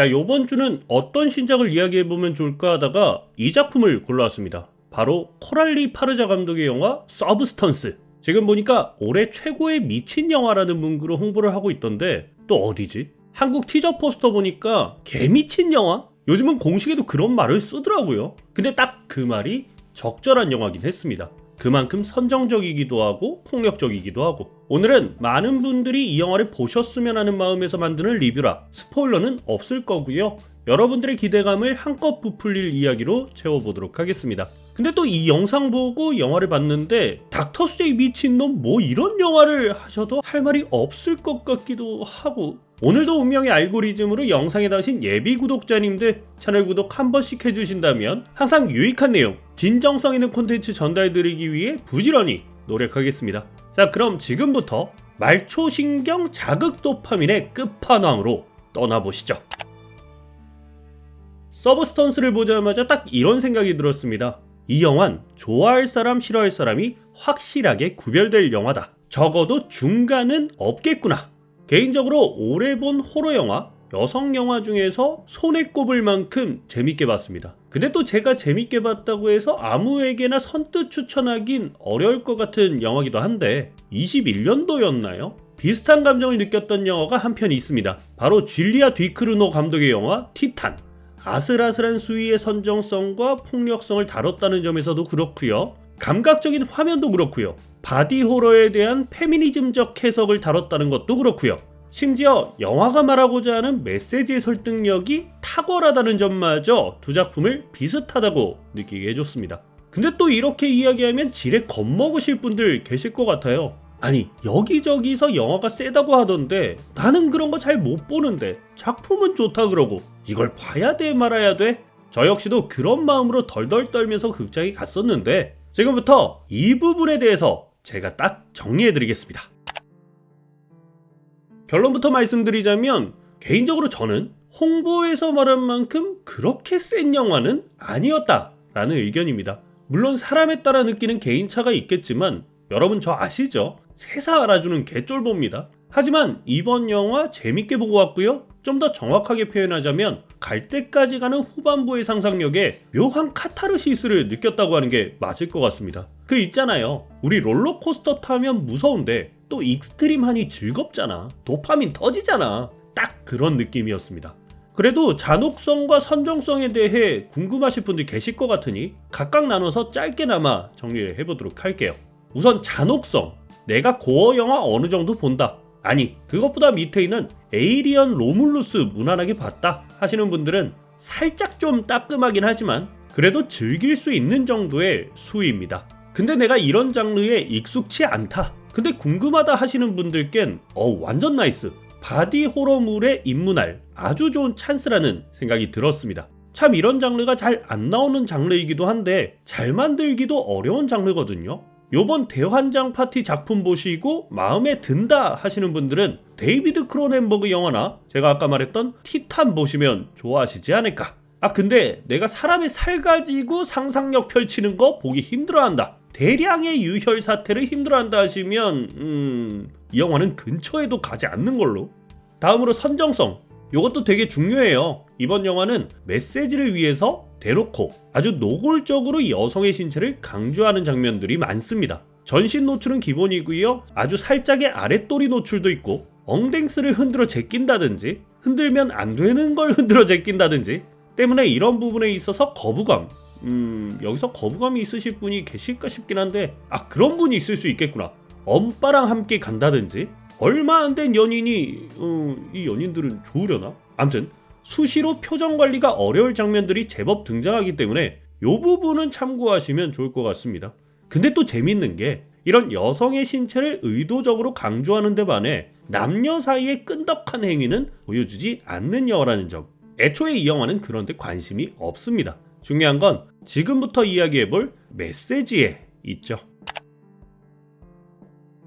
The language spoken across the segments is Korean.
자, 요번 주는 어떤 신작을 이야기해보면 좋을까 하다가 이 작품을 골라왔습니다. 바로 코랄리 파르자 감독의 영화 서브스턴스. 지금 보니까 올해 최고의 미친 영화라는 문구로 홍보를 하고 있던데 또 어디지? 한국 티저 포스터 보니까 개미친 영화? 요즘은 공식에도 그런 말을 쓰더라고요. 근데 딱 그 말이 적절한 영화긴 했습니다. 그만큼 선정적이기도 하고 폭력적이기도 하고. 오늘은 많은 분들이 이 영화를 보셨으면 하는 마음에서 만드는 리뷰라 스포일러는 없을 거고요. 여러분들의 기대감을 한껏 부풀릴 이야기로 채워보도록 하겠습니다. 근데 또 이 영상 보고 영화를 봤는데 닥터 수제이 미친놈 뭐 이런 영화를 하셔도 할 말이 없을 것 같기도 하고. 오늘도 운명의 알고리즘으로 영상에 나오신 예비 구독자님들 채널 구독 한 번씩 해주신다면 항상 유익한 내용, 진정성 있는 콘텐츠 전달드리기 위해 부지런히 노력하겠습니다. 자, 그럼 지금부터 말초신경 자극 도파민의 끝판왕으로 떠나보시죠. 서브스턴스를 보자마자 딱 이런 생각이 들었습니다. 이 영화는 좋아할 사람 싫어할 사람이 확실하게 구별될 영화다. 적어도 중간은 없겠구나. 개인적으로 올해 본 호러 영화, 여성 영화 중에서 손에 꼽을 만큼 재밌게 봤습니다. 근데 또 제가 재밌게 봤다고 해서 아무에게나 선뜻 추천하긴 어려울 것 같은 영화기도 한데 21년도였나요? 비슷한 감정을 느꼈던 영화가 한 편 있습니다. 바로 줄리아 디크루노 감독의 영화 티탄. 아슬아슬한 수위의 선정성과 폭력성을 다뤘다는 점에서도 그렇고요. 감각적인 화면도 그렇고요. 바디 호러에 대한 페미니즘적 해석을 다뤘다는 것도 그렇고요. 심지어 영화가 말하고자 하는 메시지의 설득력이 탁월하다는 점마저 두 작품을 비슷하다고 느끼게 해줬습니다. 근데 또 이렇게 이야기하면 지레 겁먹으실 분들 계실 것 같아요. 아니, 여기저기서 영화가 세다고 하던데 나는 그런 거 잘 못 보는데 작품은 좋다 그러고 이걸 봐야 돼 말아야 돼? 저 역시도 그런 마음으로 덜덜 떨면서 극장에 갔었는데 지금부터 이 부분에 대해서 제가 딱 정리해드리겠습니다. 결론부터 말씀드리자면 개인적으로 저는 홍보에서 말한 만큼 그렇게 센 영화는 아니었다라는 의견입니다. 물론 사람에 따라 느끼는 개인차가 있겠지만 여러분 저 아시죠? 세사 알아주는 개쫄보입니다. 하지만 이번 영화 재밌게 보고 왔고요. 좀 더 정확하게 표현하자면 갈 때까지 가는 후반부의 상상력에 묘한 카타르시스를 느꼈다고 하는 게 맞을 것 같습니다. 그 있잖아요. 우리 롤러코스터 타면 무서운데 또 익스트림하니 즐겁잖아. 도파민 터지잖아. 딱 그런 느낌이었습니다. 그래도 잔혹성과 선정성에 대해 궁금하실 분들 계실 것 같으니 각각 나눠서 짧게나마 정리를 해보도록 할게요. 우선 잔혹성. 내가 고어 영화 어느 정도 본다. 아니, 그것보다 밑에 있는 에이리언 로물루스 무난하게 봤다 하시는 분들은 살짝 좀 따끔하긴 하지만 그래도 즐길 수 있는 정도의 수위입니다. 근데 내가 이런 장르에 익숙치 않다. 근데 궁금하다 하시는 분들겐 완전 나이스. 바디 호러물에 입문할 아주 좋은 찬스라는 생각이 들었습니다. 참 이런 장르가 잘 안 나오는 장르이기도 한데 잘 만들기도 어려운 장르거든요. 요번 대환장 파티 작품 보시고 마음에 든다 하시는 분들은 데이비드 크로넨버그 영화나 제가 아까 말했던 티탄 보시면 좋아하시지 않을까. 근데 내가 사람의 살 가지고 상상력 펼치는 거 보기 힘들어한다. 대량의 유혈 사태를 힘들어한다 하시면 이 영화는 근처에도 가지 않는 걸로. 다음으로 선정성. 이것도 되게 중요해요. 이번 영화는 메시지를 위해서 대놓고 아주 노골적으로 여성의 신체를 강조하는 장면들이 많습니다. 전신 노출은 기본이고요. 아주 살짝의 아랫도리 노출도 있고 엉댕스를 흔들어 제낀다든지 흔들면 안 되는 걸 흔들어 제낀다든지 때문에 이런 부분에 있어서 거부감 여기서 거부감이 있으실 분이 계실까 싶긴 한데 그런 분이 있을 수 있겠구나. 엄빠랑 함께 간다든지 얼마 안 된 연인이 이 연인들은 좋으려나? 암튼 수시로 표정 관리가 어려울 장면들이 제법 등장하기 때문에 이 부분은 참고하시면 좋을 것 같습니다. 근데 또 재밌는 게 이런 여성의 신체를 의도적으로 강조하는 데 반해 남녀 사이의 끈덕한 행위는 보여주지 않는 영화라는 점. 애초에 이 영화는 그런데 관심이 없습니다. 중요한 건 지금부터 이야기해볼 메시지에 있죠.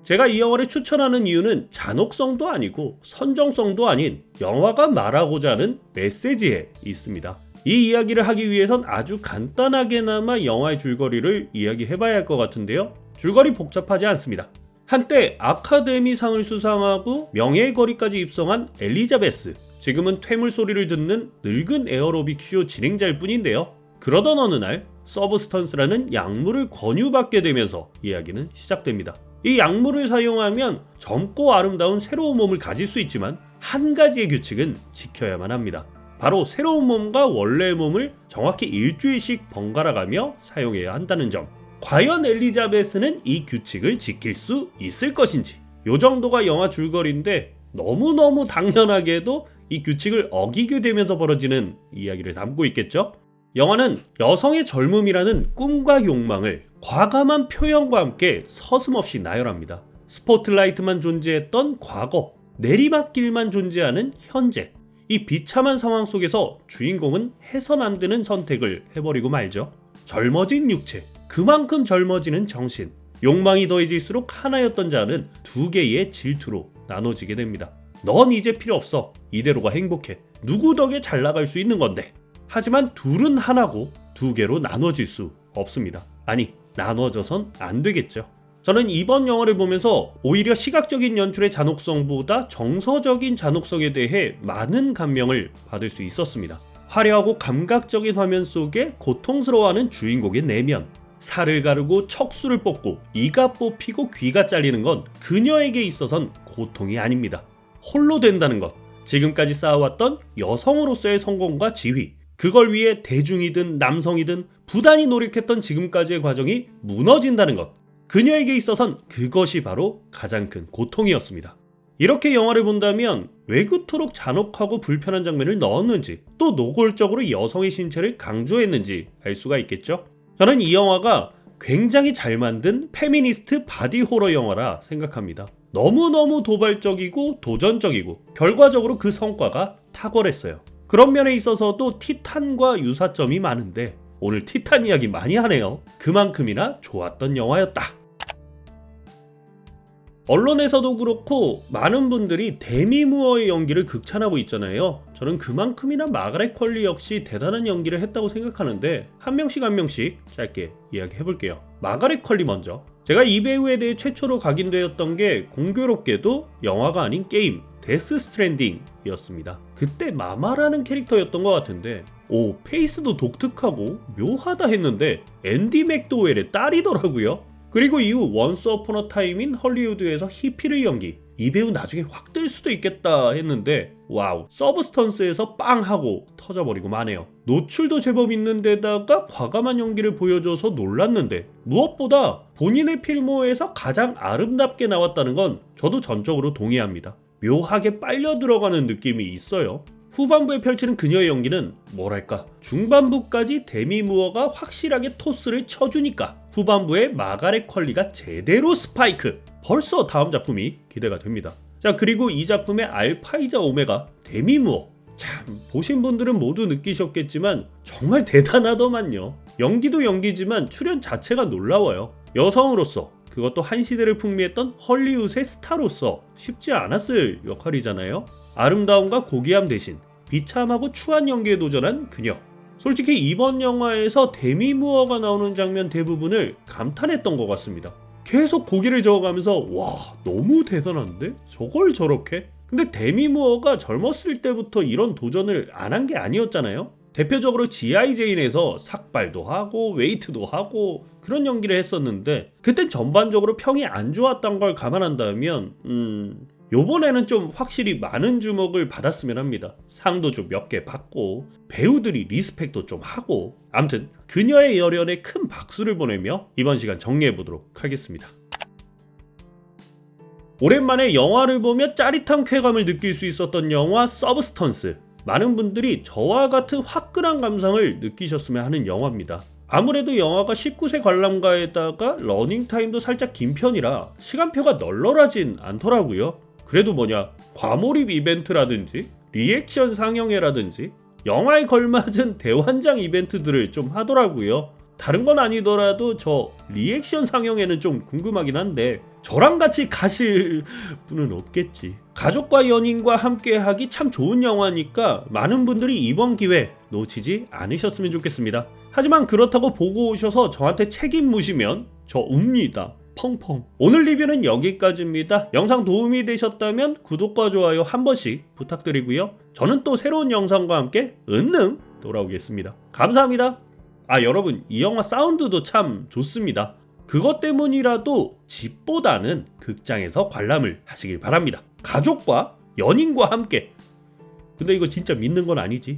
제가 이 영화를 추천하는 이유는 잔혹성도 아니고 선정성도 아닌 영화가 말하고자 하는 메시지에 있습니다. 이 이야기를 하기 위해선 아주 간단하게나마 영화의 줄거리를 이야기해봐야 할 것 같은데요. 줄거리 복잡하지 않습니다. 한때 아카데미상을 수상하고 명예의 거리까지 입성한 엘리자베스, 지금은 퇴물 소리를 듣는 늙은 에어로빅 쇼 진행자일 뿐인데요. 그러던 어느 날 서브스턴스라는 약물을 권유받게 되면서 이야기는 시작됩니다. 이 약물을 사용하면 젊고 아름다운 새로운 몸을 가질 수 있지만 한 가지의 규칙은 지켜야만 합니다. 바로 새로운 몸과 원래의 몸을 정확히 일주일씩 번갈아가며 사용해야 한다는 점. 과연 엘리자베스는 이 규칙을 지킬 수 있을 것인지. 요 정도가 영화 줄거리인데 너무너무 당연하게도 이 규칙을 어기게 되면서 벌어지는 이야기를 담고 있겠죠? 영화는 여성의 젊음이라는 꿈과 욕망을 과감한 표현과 함께 서슴없이 나열합니다. 스포트라이트만 존재했던 과거, 내리막길만 존재하는 현재. 이 비참한 상황 속에서 주인공은 해선 안 되는 선택을 해버리고 말죠. 젊어진 육체, 그만큼 젊어지는 정신, 욕망이 더해질수록 하나였던 자는 두 개의 질투로 나눠지게 됩니다. 넌 이제 필요 없어. 이대로가 행복해. 누구 덕에 잘 나갈 수 있는 건데. 하지만 둘은 하나고 두 개로 나눠질 수 없습니다. 아니, 나눠져선 안 되겠죠. 저는 이번 영화를 보면서 오히려 시각적인 연출의 잔혹성보다 정서적인 잔혹성에 대해 많은 감명을 받을 수 있었습니다. 화려하고 감각적인 화면 속에 고통스러워하는 주인공의 내면, 살을 가르고 척수를 뽑고 이가 뽑히고 귀가 잘리는 건 그녀에게 있어선 고통이 아닙니다. 홀로 된다는 것, 지금까지 쌓아왔던 여성으로서의 성공과 지위, 그걸 위해 대중이든 남성이든 부단히 노력했던 지금까지의 과정이 무너진다는 것, 그녀에게 있어선 그것이 바로 가장 큰 고통이었습니다. 이렇게 영화를 본다면 왜 그토록 잔혹하고 불편한 장면을 넣었는지, 또 노골적으로 여성의 신체를 강조했는지 알 수가 있겠죠? 저는 이 영화가 굉장히 잘 만든 페미니스트 바디 호러 영화라 생각합니다. 너무너무 도발적이고 도전적이고 결과적으로 그 성과가 탁월했어요. 그런 면에 있어서도 티탄과 유사점이 많은데 오늘 티탄 이야기 많이 하네요. 그만큼이나 좋았던 영화였다. 언론에서도 그렇고 많은 분들이 데미 무어의 연기를 극찬하고 있잖아요. 저는 그만큼이나 마가렛 퀄리 역시 대단한 연기를 했다고 생각하는데 한 명씩 한 명씩 짧게 이야기해볼게요. 마가렛 퀄리 먼저. 제가 이 배우에 대해 최초로 각인되었던 게 공교롭게도 영화가 아닌 게임 데스 스트랜딩이었습니다. 그때 마마라는 캐릭터였던 것 같은데 페이스도 독특하고 묘하다 했는데 앤디 맥도웰의 딸이더라고요. 그리고 이후 원스 어폰 어 타임 인 헐리우드에서 히피를 연기, 이 배우 나중에 확 뜰 수도 있겠다 했는데 와우, 서브스턴스에서 빵 하고 터져버리고 마네요. 노출도 제법 있는 데다가 과감한 연기를 보여줘서 놀랐는데 무엇보다 본인의 필모에서 가장 아름답게 나왔다는 건 저도 전적으로 동의합니다. 묘하게 빨려 들어가는 느낌이 있어요. 후반부에 펼치는 그녀의 연기는 뭐랄까, 중반부까지 데미 무어가 확실하게 토스를 쳐주니까 후반부에 마가렛 퀄리가 제대로 스파이크. 벌써 다음 작품이 기대가 됩니다. 자, 그리고 이 작품의 알파이자 오메가 데미 무어, 참 보신 분들은 모두 느끼셨겠지만 정말 대단하더만요. 연기도 연기지만 출연 자체가 놀라워요. 여성으로서, 그것도 한 시대를 풍미했던 헐리우드의 스타로서 쉽지 않았을 역할이잖아요. 아름다움과 고귀함 대신 비참하고 추한 연기에 도전한 그녀. 솔직히 이번 영화에서 데미 무어가 나오는 장면 대부분을 감탄했던 것 같습니다. 계속 고개를 저어가면서 와, 너무 대단한데? 저걸 저렇게? 근데 데미 무어가 젊었을 때부터 이런 도전을 안 한 게 아니었잖아요. 대표적으로 G.I. 제인에서 삭발도 하고 웨이트도 하고 그런 연기를 했었는데 그땐 전반적으로 평이 안 좋았던 걸 감안한다면 요번에는 좀 확실히 많은 주목을 받았으면 합니다. 상도 좀 몇 개 받고 배우들이 리스펙도 좀 하고, 아무튼 그녀의 열연에 큰 박수를 보내며 이번 시간 정리해보도록 하겠습니다. 오랜만에 영화를 보며 짜릿한 쾌감을 느낄 수 있었던 영화 서브스턴스. 많은 분들이 저와 같은 화끈한 감상을 느끼셨으면 하는 영화입니다. 아무래도 영화가 19세 관람가에다가 러닝타임도 살짝 긴 편이라 시간표가 널널하진 않더라고요. 그래도 과몰입 이벤트라든지 리액션 상영회라든지 영화에 걸맞은 대환장 이벤트들을 좀 하더라고요. 다른 건 아니더라도 저 리액션 상영회는 좀 궁금하긴 한데 저랑 같이 가실 분은 없겠지. 가족과 연인과 함께 하기 참 좋은 영화니까 많은 분들이 이번 기회 놓치지 않으셨으면 좋겠습니다. 하지만 그렇다고 보고 오셔서 저한테 책임 무시면 저 웁니다. 펑펑. 오늘 리뷰는 여기까지입니다. 영상 도움이 되셨다면 구독과 좋아요 한 번씩 부탁드리고요. 저는 또 새로운 영상과 함께 은능 돌아오겠습니다. 감사합니다. 여러분, 이 영화 사운드도 참 좋습니다. 그것 때문이라도 집보다는 극장에서 관람을 하시길 바랍니다. 가족과 연인과 함께. 근데 이거 진짜 믿는 건 아니지.